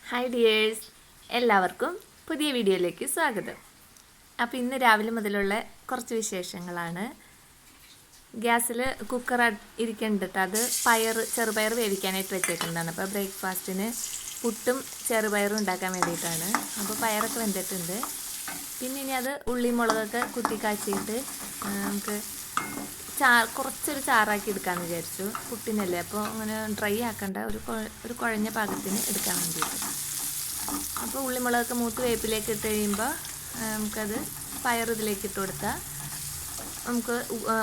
Hi dears, എല്ലാവർക്കും പുതിയ വീഡിയോയിലേക്ക് സ്വാഗതം. അപ്പോൾ ഇന്ന് രാവിലെ മുതലുള്ള കുറച്ച് വിശേഷങ്ങളാണ്. ഗ്യാസിൽ കുക്കർ ഇരിക്കുന്നുണ്ട്. അത് ചെറുപയർ വേവിക്കാനായിട്ട് വെച്ചേക്കുന്നതാണ്. അപ്പോൾ ബ്രേക്ക്ഫാസ്റ്റിന് പുട്ടും ചെറുപയറും ഉണ്ടാക്കാൻ വേണ്ടിയിട്ടാണ്. അപ്പോൾ പയറൊക്കെ വെന്തിട്ടുണ്ട്. പിന്നെ ഇനി അത് ഉള്ളി മുളകൊക്കെ കുത്തി കാച്ചിയിട്ട് നമുക്ക് കുറച്ചൊരു ചാറാക്കി എടുക്കാമെന്ന് വിചാരിച്ചു. പുട്ടിനല്ലേ, അപ്പോൾ അങ്ങനെ ഡ്രൈ ആക്കേണ്ട, ഒരു കുഴഞ്ഞ പാകത്തിന് എടുക്കാൻ വേണ്ടിയിട്ട്. അപ്പോൾ ഉള്ളിമുളകൊക്കെ മൂത്ത് വേപ്പിലേക്ക് ഇട്ട് കഴിയുമ്പോൾ നമുക്കത് പയർ ഇതിലേക്ക് ഇട്ട് കൊടുത്താൽ നമുക്ക്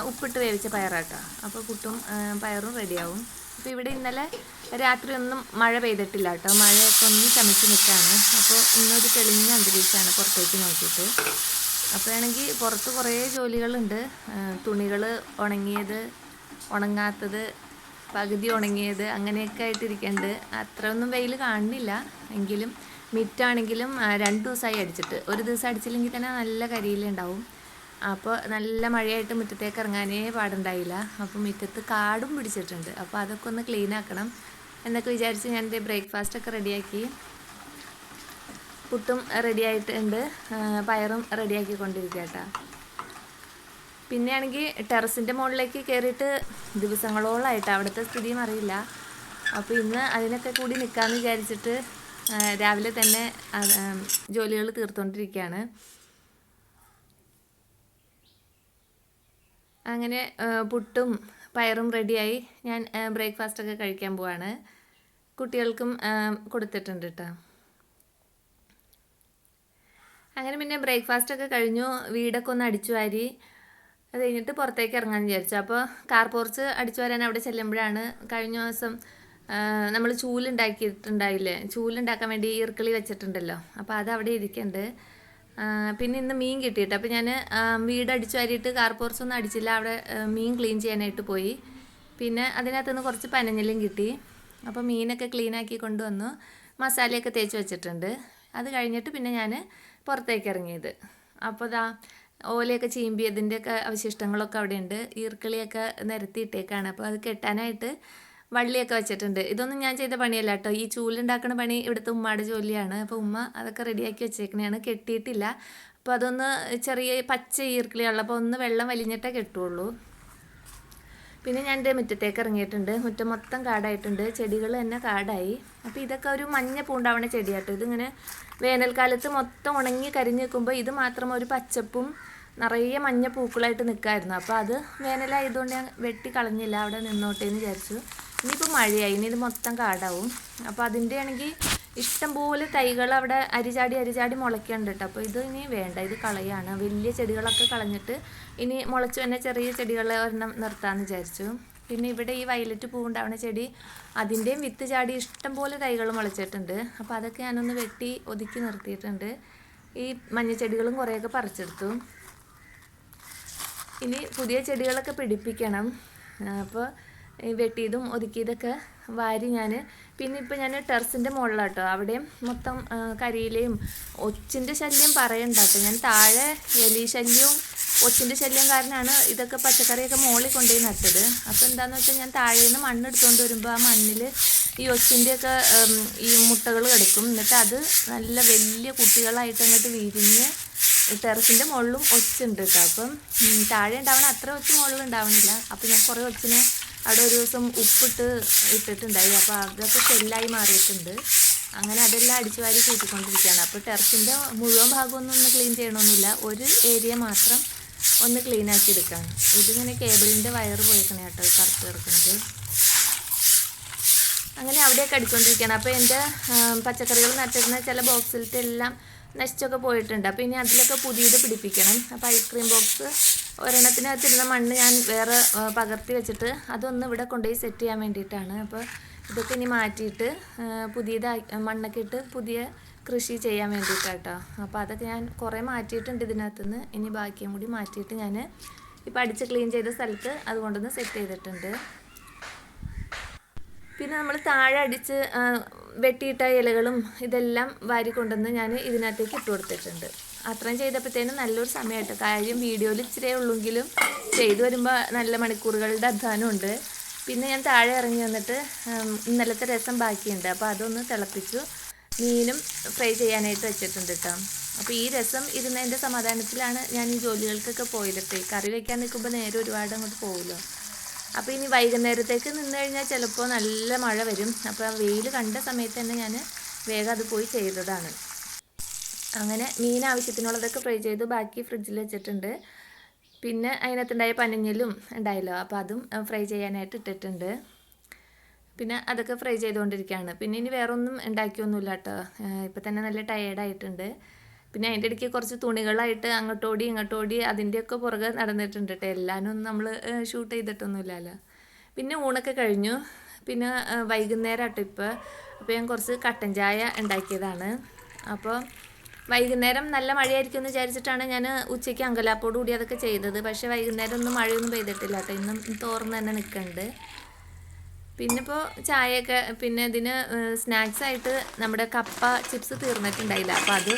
ഉപ്പിട്ട് വേവിച്ച പയറാട്ടോ. അപ്പോൾ പുട്ടും പയറും റെഡിയാവും. അപ്പോൾ ഇവിടെ ഇന്നലെ രാത്രി ഒന്നും മഴ പെയ്തിട്ടില്ല കേട്ടോ. മഴയൊക്കെ ഒന്ന് ചമിച്ച് നിൽക്കുകയാണ്. അപ്പോൾ ഇന്നൊരു തെളിഞ്ഞ അന്തരീക്ഷമാണ് പുറത്തേക്ക് നോക്കിയിട്ട്. അപ്പോഴാണെങ്കിൽ പുറത്ത് കുറേ ജോലികളുണ്ട്. തുണികൾ ഉണങ്ങിയത്, ഉണങ്ങാത്തത്, പകുതി ഉണങ്ങിയത്, അങ്ങനെയൊക്കെ ആയിട്ടിരിക്കുന്നുണ്ട്. അത്രയൊന്നും വെയിൽ കാണുന്നില്ല. എങ്കിലും മിറ്റാണെങ്കിലും 2 ദിവസമായി അടിച്ചിട്ട്. ഒരു ദിവസം അടിച്ചില്ലെങ്കിൽ തന്നെ നല്ല കരിയിലുണ്ടാവും. അപ്പോൾ നല്ല മഴയായിട്ട് മുറ്റത്തേക്ക് ഇറങ്ങാനേ പാടുണ്ടായില്ല. അപ്പോൾ മുറ്റത്ത് കാടും പിടിച്ചിട്ടുണ്ട്. അപ്പോൾ അതൊക്കെ ഒന്ന് ക്ലീൻ ആക്കണം എന്നൊക്കെ വിചാരിച്ച് ഞാൻ എൻ്റെ ബ്രേക്ക്ഫാസ്റ്റൊക്കെ റെഡിയാക്കി. പുട്ടും റെഡിയായിട്ടുണ്ട്, പയറും റെഡിയാക്കിക്കൊണ്ടിരിക്കുക കേട്ടോ. പിന്നെയാണെങ്കിൽ ടെറസിൻ്റെ മുകളിലേക്ക് കയറിയിട്ട് ദിവസങ്ങളോളമായിട്ട് അവിടുത്തെ സ്ഥിതിയും അറിയില്ല. അപ്പോൾ ഇന്ന് അതിനൊക്കെ കൂടി നിൽക്കാമെന്ന് വിചാരിച്ചിട്ട് രാവിലെ തന്നെ ജോലികൾ തീർത്തുകൊണ്ടിരിക്കുകയാണ്. അങ്ങനെ പുട്ടും പയറും റെഡിയായി. ഞാൻ ബ്രേക്ക്ഫാസ്റ്റൊക്കെ കഴിക്കാൻ പോവാണ്. കുട്ടികൾക്കും കൊടുത്തിട്ടുണ്ട് കേട്ടോ. അങ്ങനെ പിന്നെ ബ്രേക്ക്ഫാസ്റ്റൊക്കെ കഴിഞ്ഞു. വീടൊക്കെ ഒന്ന് അടിച്ചു വാരി അത് കഴിഞ്ഞിട്ട് പുറത്തേക്ക് ഇറങ്ങാമെന്ന് വിചാരിച്ചു. അപ്പോൾ കാർ പോർച്ച് അടിച്ചു വരാൻ അവിടെ ചെല്ലുമ്പോഴാണ് കഴിഞ്ഞ ദിവസം നമ്മൾ ചൂലുണ്ടാക്കിയിട്ടുണ്ടായില്ലേ, ചൂലുണ്ടാക്കാൻ വേണ്ടി ഈർക്കിളി വെച്ചിട്ടുണ്ടല്ലോ. അപ്പോൾ അത് അവിടെ ഇരിക്കുന്നുണ്ട്. പിന്നെ ഇന്ന് മീൻ കിട്ടിയിട്ട്, അപ്പോൾ ഞാൻ വീട് അടിച്ചു വാരിയിട്ട് കാർ പോർച്ചൊന്നും അടിച്ചില്ല. അവിടെ മീൻ ക്ലീൻ ചെയ്യാനായിട്ട് പോയി. പിന്നെ അതിനകത്തുനിന്ന് കുറച്ച് പനഞ്ഞിലും കിട്ടി. അപ്പോൾ മീനൊക്കെ ക്ലീനാക്കി കൊണ്ടുവന്നു, മസാലയൊക്കെ തേച്ച് വെച്ചിട്ടുണ്ട്. അത് കഴിഞ്ഞിട്ട് പിന്നെ ഞാൻ പുറത്തേക്ക് ഇറങ്ങിയത്. അപ്പോൾ ഓലയൊക്കെ ചീമ്പിയതിൻ്റെയൊക്കെ അവശിഷ്ടങ്ങളൊക്കെ അവിടെ ഉണ്ട്. ഈർക്കിളിയൊക്കെ നിരത്തിയിട്ടേക്കാണ്. അപ്പോൾ അത് കെട്ടാനായിട്ട് വള്ളിയൊക്കെ വെച്ചിട്ടുണ്ട്. ഇതൊന്നും ഞാൻ ചെയ്ത പണിയല്ല കേട്ടോ. ഈ ചൂലുണ്ടാക്കുന്ന പണി ഇവിടുത്തെ ഉമ്മയുടെ ജോലിയാണ്. അപ്പോൾ ഉമ്മ അതൊക്കെ റെഡിയാക്കി വെച്ചേക്കണതാണ്, കെട്ടിയിട്ടില്ല. അപ്പോൾ അതൊന്ന് ചെറിയ പച്ച ഈർക്കിളിയുള്ളപ്പോൾ ഒന്ന് വെള്ളം വലിഞ്ഞിട്ടേ കെട്ടുള്ളൂ. പിന്നെ ഞാൻ എൻ്റെ മുറ്റത്തേക്ക് ഇറങ്ങിയിട്ടുണ്ട്. മുറ്റം മൊത്തം കാടായിട്ടുണ്ട്, ചെടികൾ തന്നെ കാടായി. അപ്പോൾ ഇതൊക്കെ ഒരു മഞ്ഞ പൂണ്ടാവണ ചെടിയാട്ടോ. ഇതിങ്ങനെ വേനൽക്കാലത്ത് മൊത്തം ഉണങ്ങി കരിഞ്ഞ് നിൽക്കുമ്പോൾ ഇത് മാത്രം ഒരു പച്ചപ്പും നിറയെ മഞ്ഞ പൂക്കളായിട്ട് നിൽക്കായിരുന്നു. അപ്പോൾ അത് വേനലായതുകൊണ്ട് ഞാൻ വെട്ടി കളഞ്ഞില്ല, അവിടെ നിന്നോട്ടേ എന്ന് വിചാരിച്ചു. ഇനിയിപ്പോൾ മഴയായി, ഇനി ഇത് മൊത്തം കാടാവും. അപ്പോൾ അതിൻ്റെ ആണെങ്കിൽ ഇഷ്ടംപോലെ തൈകൾ അവിടെ അരിചാടി മുളയ്ക്കുന്നുണ്ട് കേട്ടോ. അപ്പോൾ ഇത് ഇനി വേണ്ട, ഇത് കളയാണ്. വലിയ ചെടികളൊക്കെ കളഞ്ഞിട്ട് ഇനി മുളച്ചു തന്നെ ചെറിയ ചെടികളെ ഒരെണ്ണം നിർത്താമെന്ന് വിചാരിച്ചു. പിന്നെ ഇവിടെ ഈ വയലറ്റ് പൂവുണ്ടാവുന്ന ചെടി, അതിൻ്റെയും വിത്ത് ചാടി ഇഷ്ടംപോലെ തൈകൾ മുളച്ചിട്ടുണ്ട്. അപ്പോൾ അതൊക്കെ ഞാനൊന്ന് വെട്ടി ഒതുക്കി നിർത്തിയിട്ടുണ്ട്. ഈ മഞ്ഞച്ചെടികളും കുറേയൊക്കെ പറിച്ചെടുത്തു. ഇനി പുതിയ ചെടികളൊക്കെ പിടിപ്പിക്കണം. അപ്പോൾ വെട്ടിയതും ഒതുക്കിയതൊക്കെ വാരി പിന്നെ ഇപ്പോൾ ഞാൻ ടെറസിൻ്റെ മുകളിലാട്ടോ. അവിടെയും മൊത്തം കരിയിലയും ഒച്ചിൻ്റെ ശല്യം പറയണ്ട കേട്ടോ. ഞാൻ താഴെ എലി ശല്യവും ഒച്ചിൻ്റെ ശല്യം കാരണമാണ് ഇതൊക്കെ പച്ചക്കറിയൊക്കെ മുകളിൽ കൊണ്ടുപോയി നട്ടത്. അപ്പോൾ എന്താണെന്ന് വെച്ചാൽ ഞാൻ താഴെ നിന്ന് മണ്ണ് എടുത്തുകൊണ്ട് വരുമ്പോൾ ആ മണ്ണിൽ ഈ ഒച്ചിൻ്റെയൊക്കെ ഈ മുട്ടകൾ കിടക്കും. എന്നിട്ട് അത് നല്ല വലിയ കുട്ടികളായിട്ട് അങ്ങോട്ട് വിരിഞ്ഞ് ടെറസിൻ്റെ മുകളിലും ഒച്ചുണ്ട് കേട്ടോ. അപ്പം താഴെ ഉണ്ടാവണം അത്ര ഒച്ച മുകളിൽ ഉണ്ടാവണില്ല. അപ്പോൾ ഞാൻ കുറേ ഒച്ചിനെ അവിടെ ഒരു ദിവസം ഉപ്പിട്ട് ഇട്ടിട്ടുണ്ടായി. അപ്പോൾ അതൊക്കെ ഷെല്ലായി മാറിയിട്ടുണ്ട്. അങ്ങനെ അതെല്ലാം അടിച്ചു വാരി കൂട്ടിക്കൊണ്ടിരിക്കുകയാണ്. അപ്പോൾ ടെറസിൻ്റെ മുഴുവൻ ഭാഗമൊന്നും ഒന്ന് ക്ലീൻ ചെയ്യണമെന്നില്ല, ഒരു ഏരിയ മാത്രം ഒന്ന് ക്ലീൻ ആക്കി എടുക്കുകയാണ്. ഇതിങ്ങനെ കേബിളിൻ്റെ വയറ് പോയിക്കണേ കേട്ടോ, കറുത്ത് കിടക്കുന്നത്. അങ്ങനെ അവിടെയൊക്കെ അടിച്ചുകൊണ്ടിരിക്കുകയാണ്. അപ്പോൾ എൻ്റെ പച്ചക്കറികൾ നട്ടിരുന്ന ചില ബോക്സിലത്തെ എല്ലാം നശിച്ചൊക്കെ പോയിട്ടുണ്ട്. അപ്പോൾ ഇനി അതിലൊക്കെ പുതിയത് പിടിപ്പിക്കണം. അപ്പോൾ ഐസ്ക്രീം ബോക്സ് ഒരെണ്ണത്തിനകത്തിരുന്ന മണ്ണ് ഞാൻ വേറെ പകർത്തി വെച്ചിട്ട് അതൊന്ന് ഇവിടെ കൊണ്ടുപോയി സെറ്റ് ചെയ്യാൻ വേണ്ടിയിട്ടാണ്. അപ്പോൾ ഇതൊക്കെ ഇനി മാറ്റിയിട്ട് പുതിയതായി മണ്ണൊക്കെ ഇട്ട് പുതിയ കൃഷി ചെയ്യാൻ വേണ്ടിയിട്ടാട്ടോ. അപ്പോൾ അതൊക്കെ ഞാൻ കുറേ മാറ്റിയിട്ടുണ്ട് ഇതിനകത്തുനിന്ന്. ഇനി ബാക്കിയും കൂടി മാറ്റിയിട്ട് ഞാൻ ഇപ്പോൾ അടിച്ച് ക്ലീൻ ചെയ്ത സ്ഥലത്ത് അതുകൊണ്ടൊന്ന് സെറ്റ് ചെയ്തിട്ടുണ്ട്. പിന്നെ നമ്മൾ താഴെ അടിച്ച് വെട്ടിയിട്ട ഇലകളും ഇതെല്ലാം വാരി കൊണ്ടുവന്ന് ഞാൻ ഇതിനകത്തേക്ക് ഇട്ട് കൊടുത്തിട്ടുണ്ട്. അത്രയും ചെയ്തപ്പോഴത്തേനും നല്ലൊരു സമയമായിട്ട്. കാര്യം വീഡിയോയിൽ ഇച്ചിരി ഉള്ളെങ്കിലും ചെയ്തു വരുമ്പോൾ നല്ല മണിക്കൂറുകളുടെ അധ്വാനമുണ്ട്. പിന്നെ ഞാൻ താഴെ ഇറങ്ങി വന്നിട്ട് ഇന്നലത്തെ രസം ബാക്കിയുണ്ട്. അപ്പോൾ അതൊന്ന് തിളപ്പിച്ചു. മീനും ഫ്രൈ ചെയ്യാനായിട്ട് വെച്ചിട്ടുണ്ട് കേട്ടോ. അപ്പോൾ ഈ രസം ഇരുന്നതിൻ്റെ സമാധാനത്തിലാണ് ഞാൻ ഈ ജോലികൾക്കൊക്കെ പോയില്ലട്ടെ. കറി വയ്ക്കാൻ നിൽക്കുമ്പോൾ നേരെ ഒരുപാട് അങ്ങോട്ട് പോകുമല്ലോ. അപ്പോൾ ഇനി വൈകുന്നേരത്തേക്ക് നിന്ന് കഴിഞ്ഞാൽ ചിലപ്പോൾ നല്ല മഴ വരും. അപ്പോൾ വെയിൽ കണ്ട സമയത്ത് തന്നെ ഞാൻ വേഗം അത് പോയി ചെയ്തതാണ്. അങ്ങനെ മീൻ ആവശ്യത്തിനുള്ളതൊക്കെ ഫ്രൈ ചെയ്തു, ബാക്കി ഫ്രിഡ്ജിൽ വെച്ചിട്ടുണ്ട്. പിന്നെ അതിനകത്തുണ്ടായ പനഞ്ഞിലും ഉണ്ടായല്ലോ, അപ്പോൾ അതും ഫ്രൈ ചെയ്യാനായിട്ട് ഇട്ടിട്ടുണ്ട്. പിന്നെ അതൊക്കെ ഫ്രൈ ചെയ്തുകൊണ്ടിരിക്കുകയാണ്. പിന്നെ ഇനി വേറൊന്നും ഉണ്ടാക്കിയൊന്നുമില്ല കേട്ടോ. ഇപ്പം തന്നെ നല്ല ടയേർഡായിട്ടുണ്ട്. പിന്നെ അതിൻ്റെ ഇടയ്ക്ക് കുറച്ച് തുണികളായിട്ട് അങ്ങോട്ടോടി ഇങ്ങോട്ടോടി അതിൻ്റെയൊക്കെ പുറകെ നടന്നിട്ടുണ്ട് കേട്ടോ. എല്ലാവരും നമ്മൾ ഷൂട്ട് ചെയ്തിട്ടൊന്നുമില്ലല്ലോ. പിന്നെ ഊണൊക്കെ കഴിഞ്ഞു. പിന്നെ വൈകുന്നേരം കേട്ടോ ഇപ്പോൾ. അപ്പോൾ ഞാൻ കുറച്ച് കട്ടൻ ചായ ഉണ്ടാക്കിയതാണ്. അപ്പോൾ വൈകുന്നേരം നല്ല മഴയായിരിക്കും എന്ന് വിചാരിച്ചിട്ടാണ് ഞാൻ ഉച്ചയ്ക്ക് അങ്കലാപ്പോട് കൂടി അതൊക്കെ ചെയ്തത്. പക്ഷേ വൈകുന്നേരം ഒന്നും മഴയൊന്നും പെയ്തിട്ടില്ല കേട്ടോ. ഇന്നും തോർന്ന് തന്നെ നിൽക്കുന്നുണ്ട്. പിന്നെ ഇപ്പോൾ ചായയൊക്കെ, പിന്നെ ഇതിന് സ്നാക്സായിട്ട് നമ്മുടെ കപ്പ ചിപ്സ് തീർന്നിട്ടുണ്ടായില്ല, അപ്പോൾ അത്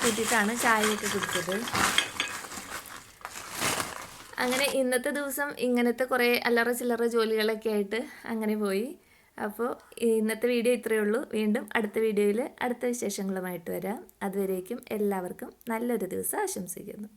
കൂട്ടിയിട്ടാണ് ചായയൊക്കെ കുടിച്ചത്. അങ്ങനെ ഇന്നത്തെ ദിവസം ഇങ്ങനത്തെ കുറേ അല്ലറ ചില്ലറ ജോലികളൊക്കെ ആയിട്ട് അങ്ങനെ പോയി. അപ്പോൾ ഇന്നത്തെ വീഡിയോ ഇത്രയേ ഉള്ളൂ. വീണ്ടും അടുത്ത വീഡിയോയിൽ അടുത്ത വിശേഷങ്ങളുമായിട്ട് വരാം. അതുവരേക്കും എല്ലാവർക്കും നല്ലൊരു ദിവസം ആശംസിക്കുന്നു.